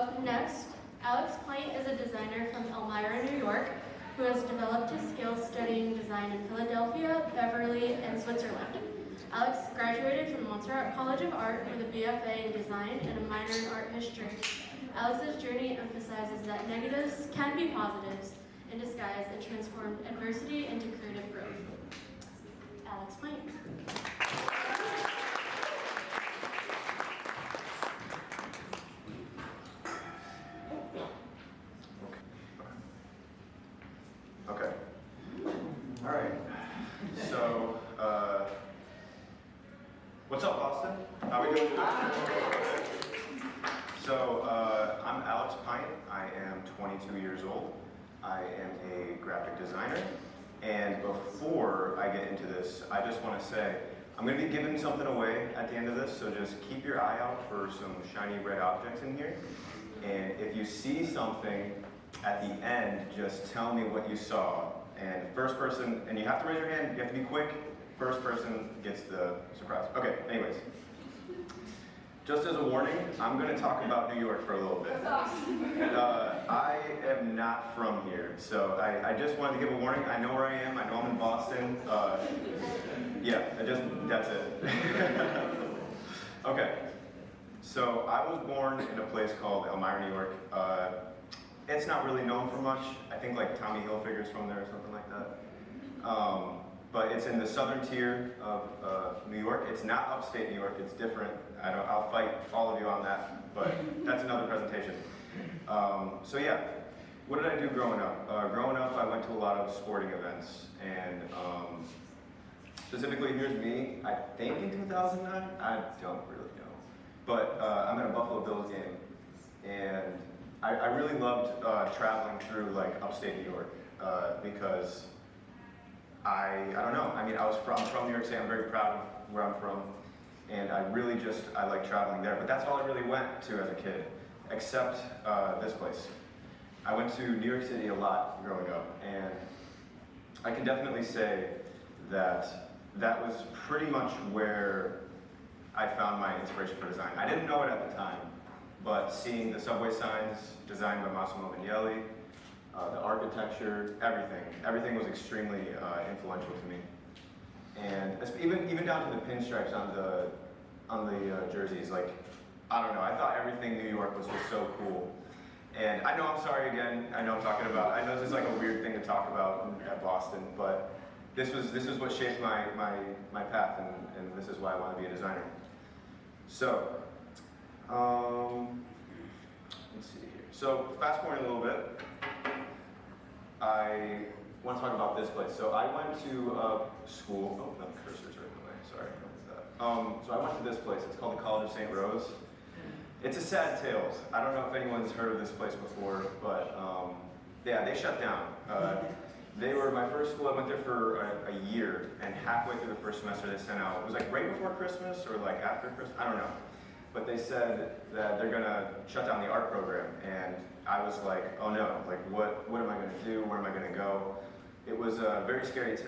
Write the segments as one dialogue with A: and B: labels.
A: Up next, Alex Pint is a designer from Elmira, New York, who has developed his skills studying design in Philadelphia, Beverly, and Switzerland. Alex graduated from Montserrat College of Art with a BFA in design and a minor in art history. Alex's journey emphasizes that negatives can be positives in disguise and transform adversity into creative growth. Alex Pint.
B: Okay. All right. So, what's up, Boston? How we doing today? So, I'm Alex Pint. I am 22 years old. I am a graphic designer. And before I get into this, I just want to say, I'm going to be giving something away at the end of this, so just keep your eye out for some shiny red objects in here. And if you see something at the end, just tell me what you saw. And first person, and you have to raise your hand, you have to be quick. First person gets the surprise. Okay, anyways. Just as a warning, I'm going to talk about New York for a little bit. I am not from here, so I just wanted to give a warning. I know where I am. I know I'm in Boston. Yeah, that's it. Okay, so I was born in a place called Elmira, New York. It's not really known for much. I think like Tommy Hilfiger's from there or something like that. But it's in the southern tier of New York. It's not upstate New York, it's different. I'll fight all of you on that, but that's another presentation. So yeah, what did I do growing up? Growing up, I went to a lot of sporting events, and specifically, here's me, I think in 2009, I don't really know. But I'm at a Buffalo Bills game, and I really loved traveling through like upstate New York because I don't know. I mean, I'm from New York City. I'm very proud of where I'm from, and I like traveling there. But that's all I really went to as a kid, except this place. I went to New York City a lot growing up, and I can definitely say that that was pretty much where I found my inspiration for design. I didn't know it at the time, but seeing the subway signs designed by Massimo Vignelli, the architecture, everything was extremely influential to me. And even down to the pinstripes on the jerseys, like, I don't know, I thought everything New York was just so cool. And I know I'm sorry again, I know this is like a weird thing to talk about at Boston, but this is what shaped my path, and this is why I want to be a designer. So, let's see here. So, fast forwarding a little bit, I want to talk about this place. So I went to school. Oh, no, the cursor's right in the way. Sorry. So I went to this place. It's called the College of St. Rose. It's a sad tale. I don't know if anyone's heard of this place before, but yeah, they shut down. They were my first school. I went there for a year, and halfway through the first semester, they sent out. It was like right before Christmas or like after Christmas. I don't know. But they said that they're gonna shut down the art program, and I was like, oh no, like what am I gonna do? Where am I gonna go? It was a very scary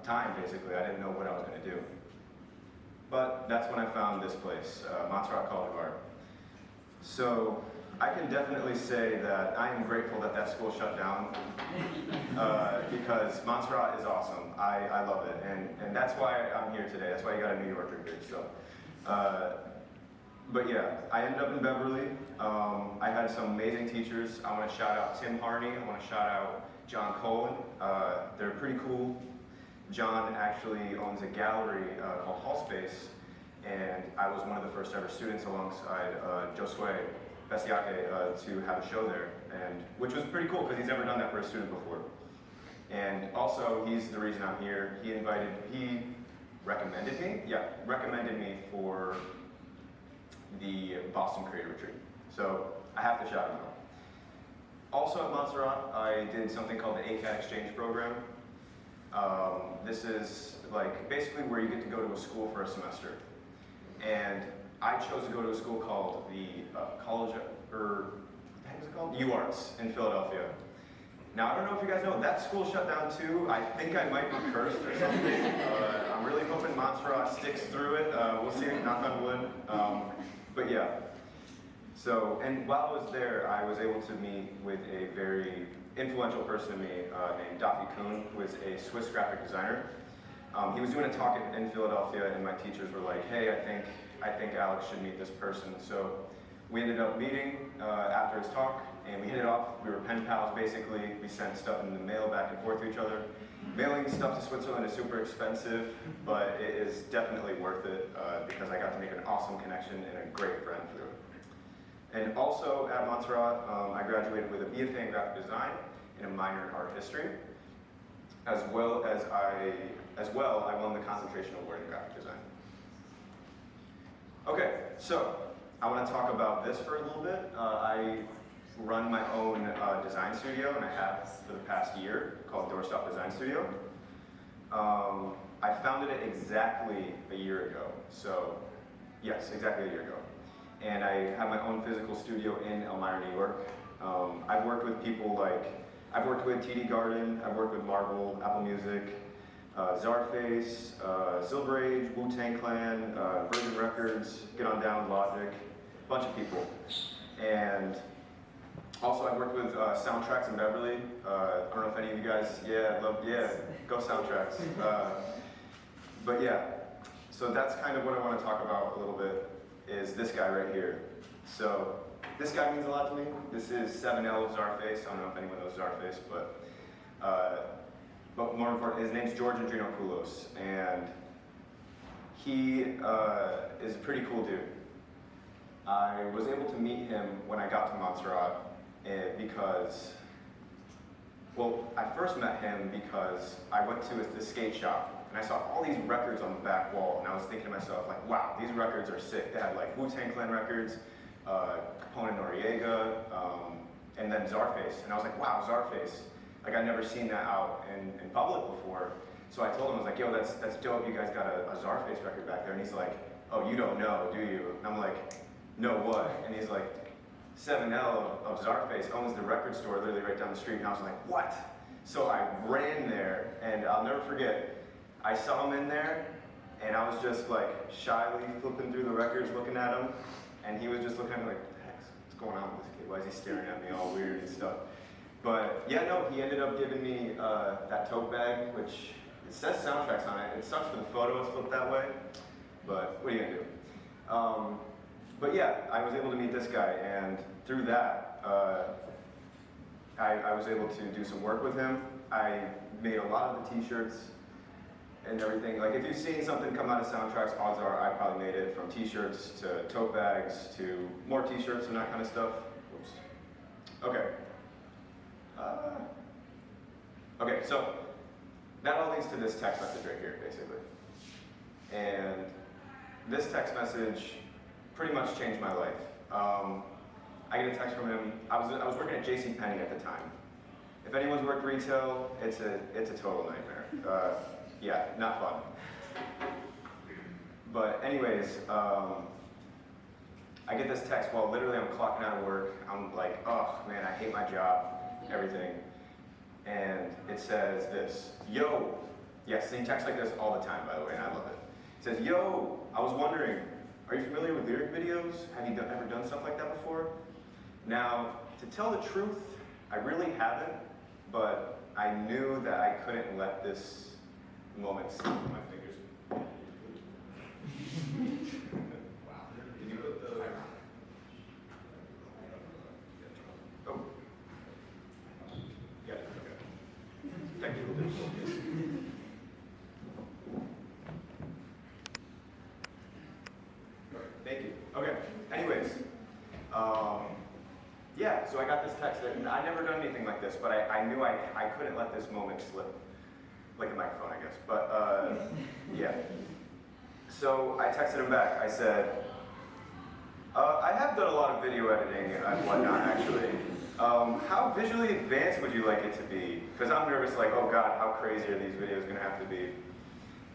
B: time, basically. I didn't know what I was gonna do. But that's when I found this place, Montserrat College of Art. So I can definitely say that I am grateful that that school shut down because Montserrat is awesome. I love it, and that's why I'm here today. That's why you got a New Yorker here. So. But yeah, I ended up in Beverly. I had some amazing teachers. I want to shout out Tim Harney. I want to shout out John Cohen. They're pretty cool. John actually owns a gallery called Hall Space, and I was one of the first ever students alongside Josue Bestiake to have a show there, and which was pretty cool because he's never done that for a student before. And also, he's the reason I'm here. He recommended me for the Boston Creative Retreat. So I have to shout him out. Also at Montserrat, I did something called the ACAD Exchange Program. This is like basically where you get to go to a school for a semester. And I chose to go to a school called the College, or what the heck is it called? UArts in Philadelphia. Now, I don't know if you guys know, that school shut down too. I think I might be cursed or something. I'm really hoping Montserrat sticks through it. We'll see, knock on wood. But yeah. So, and while I was there, I was able to meet with a very influential person to me named Dafi Kuhn, who is a Swiss graphic designer. He was doing a talk in Philadelphia, and my teachers were like, "Hey, I think Alex should meet this person." So we ended up meeting after his talk, and we hit it off. We were pen pals, basically. We sent stuff in the mail back and forth to each other. Mailing stuff to Switzerland is super expensive, but it is definitely worth it because I got to make an awesome connection and a great friend through it. And also at Montserrat, I graduated with a BFA in graphic design and a minor in art history. As well, I won the concentration award in graphic design. Okay, so I want to talk about this for a little bit. I run my own design studio, and I have for the past year, called Doorstop Design Studio. I founded it exactly a year ago. So, yes, exactly a year ago. And I have my own physical studio in Elmira, New York. I've worked with people like, I've worked with TD Garden, I've worked with Marvel, Apple Music, Czarface, Silver Age, Wu-Tang Clan, Virgin Records, Get On Down, Logic, a bunch of people. And also I've worked with Soundtracks in Beverly. I don't know if any of you guys, go Soundtracks. But yeah, so that's kind of what I want to talk about a little bit, is this guy right here. So this guy means a lot to me. This is 7L Czarface. I don't know if anyone knows Czarface, but more important, his name's George Andrinopoulos, and he is a pretty cool dude. I was able to meet him when I got to Montserrat because, well, I first met him because I went to the skate shop, and I saw all these records on the back wall, and I was thinking to myself, like, wow, these records are sick. They had like Wu-Tang Clan records, Capone and Noriega, and then Czarface, and I was like, wow, Czarface. Like, I'd never seen that out in public before. So I told him, I was like, yo, that's dope, you guys got a Czarface record back there. And he's like, oh, you don't know, do you? And I'm like, no what? And he's like, 7L of Czarface owns the record store literally right down the street. And I was like, what? So I ran there, and I'll never forget, I saw him in there, and I was just like shyly flipping through the records, looking at him, and he was just looking at me like, what the heck's what's going on with this kid? Why is he staring at me all weird and stuff? But yeah, no, he ended up giving me that tote bag, which it says Soundtracks on it. It sucks for the photo, it's flipped that way, but what are you gonna do? But yeah, I was able to meet this guy, and through that, I was able to do some work with him. I made a lot of the t-shirts and everything. Like, if you've seen something come out of Soundtracks, odds are I probably made it, from t-shirts to tote bags to more t-shirts and that kind of stuff. Whoops. Okay. Okay, so that all leads to this text message right here, basically. And this text message pretty much changed my life. I get a text from him. I was working at JCPenney at the time. If anyone's worked retail, it's a total nightmare. Yeah, not fun. But anyways, I get this text while literally I'm clocking out of work. I'm like, oh man, I hate my job, everything. And it says this, yo, yes, he texts like this all the time, by the way, and I love it. It says, yo, I was wondering, are you familiar with lyric videos? Have you ever done stuff like that before? Now, to tell the truth, I really haven't, but I knew that I couldn't let this moment slip through my fingers. Wow. Did you put the... Oh. Got it, okay. Technical difficulties. Thank you. Okay, anyways. Yeah, so I got this text, and I'd never done anything like this, but I knew I couldn't let this moment slip. Like a microphone, I guess, but yeah. So I texted him back. I said, I have done a lot of video editing and whatnot, actually. How visually advanced would you like it to be? Because I'm nervous, like, oh God, how crazy are these videos going to have to be?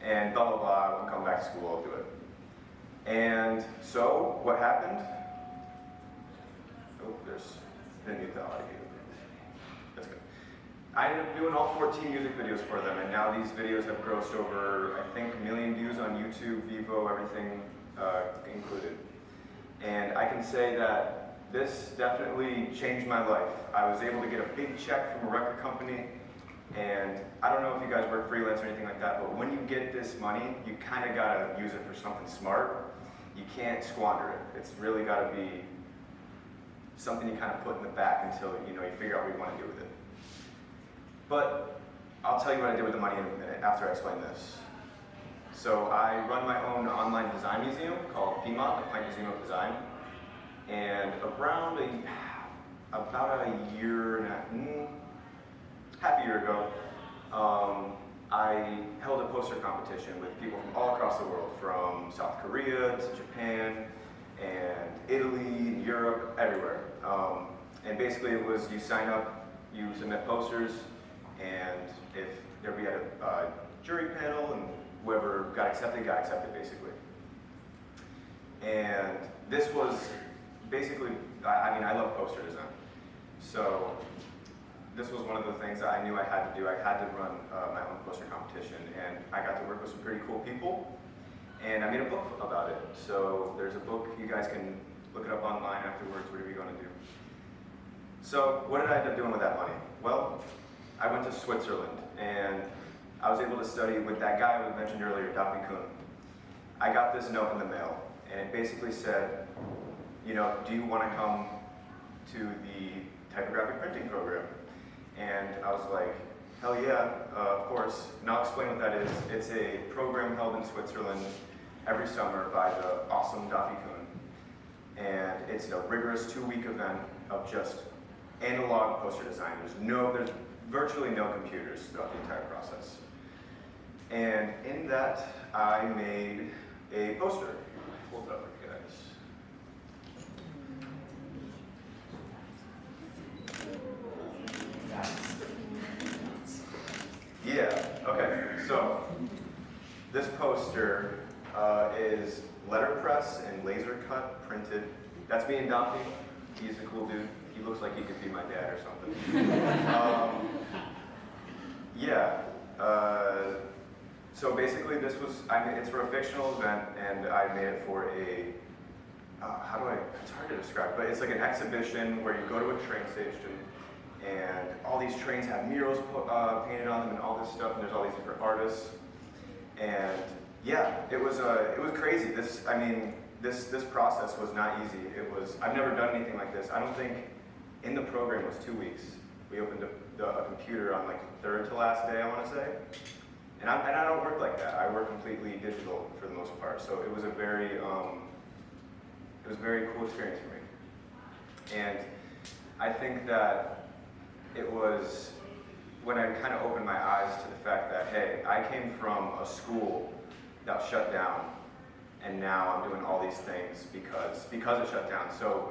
B: And blah, blah, blah, I'll come back to school, I'll do it. And so, what happened? Oh, there's a new thought here. That's good. I ended up doing all 14 music videos for them, and now these videos have grossed over, I think, 1 million views on YouTube, Vivo, everything included. And I can say that this definitely changed my life. I was able to get a big check from a record company, and I don't know if you guys work freelance or anything like that, but when you get this money, you kind of gotta use it for something smart. You can't squander it. It's really gotta be something you kind of put in the back until you figure out what you want to do with it. But I'll tell you what I did with the money in a minute after I explain this. So I run my own online design museum called Pint, the Pint Museum of Design. And around about a year and half a year ago, I held a poster competition with people from all across the world, from South Korea to Japan and Italy, and Europe, everywhere. And basically it was you sign up, you submit posters, and if we had a jury panel, and whoever got accepted basically. And this was basically, I love poster design. So this was one of the things that I knew I had to do. I had to run my own poster competition, and I got to work with some pretty cool people, and I made a book about it. So there's a book, you guys can look it up online afterwards, whatever you're going to do. So what did I end up doing with that money? Well, I went to Switzerland, and I was able to study with that guy we mentioned earlier, Daphne Kuhn. I got this note in the mail, and it basically said, do you want to come to the typographic printing program? And I was like, hell yeah, of course. And I'll explain what that is. It's a program held in Switzerland every summer by the awesome Daphne Kuhn. And it's a rigorous 2-week event of just analog poster design. There's virtually no computers throughout the entire process. And in that, I made a poster. Hold it up for you guys. Yeah, okay, so this poster is letterpress and laser cut printed. That's me and Daphne. He's a cool dude. He looks like he could be my dad or something. So basically this was, it's for a fictional event, and I made it for a, it's hard to describe, but it's like an exhibition where you go to a train station, and all these trains have murals painted on them and all this stuff, and there's all these different artists. And yeah, it was crazy. This process was not easy. I've never done anything like this. I don't think in the program it was 2 weeks. We opened a computer on like the third to last day, I want to say. And I don't work like that. I work completely digital for the most part. So it was a very cool experience for me. And I think that it was when I kind of opened my eyes to the fact that, hey, I came from a school that was shut down, and now I'm doing all these things because it shut down. So,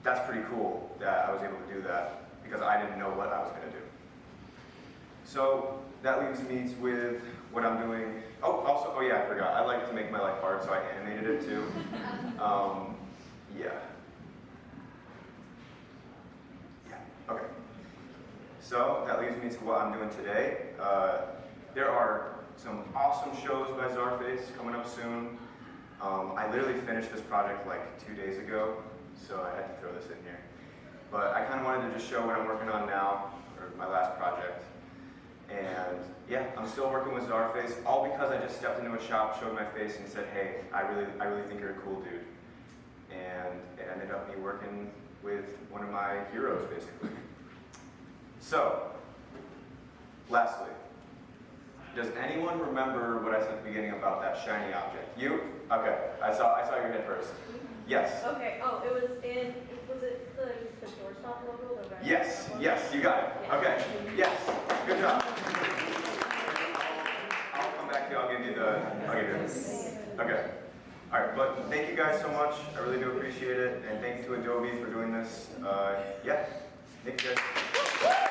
B: that's pretty cool that I was able to do that because I didn't know what I was going to do. So that leaves me with what I'm doing. Oh yeah, I forgot. I like to make my life hard, so I animated it too. Okay. So that leads me to what I'm doing today. There are some awesome shows by Czarface coming up soon. I literally finished this project like 2 days ago, so I had to throw this in here. But I kind of wanted to just show what I'm working on now, or my last project. And yeah, I'm still working with Czarface, all because I just stepped into a shop, showed my face, and said, hey, I really think you're a cool dude. And it ended up me working with one of my heroes, basically. So, lastly, does anyone remember what I said at the beginning about that shiny object? You? Okay, I saw your head first. Yes.
C: Okay, was it the doorstop logo?
B: Yes, you got it.
C: Yeah.
B: Okay, yes, good job. I'll come back to you, I'll give you this. Okay. All right, but thank you guys so much. I really do appreciate it, and thank you to Adobe for doing this. Yeah, thank you guys.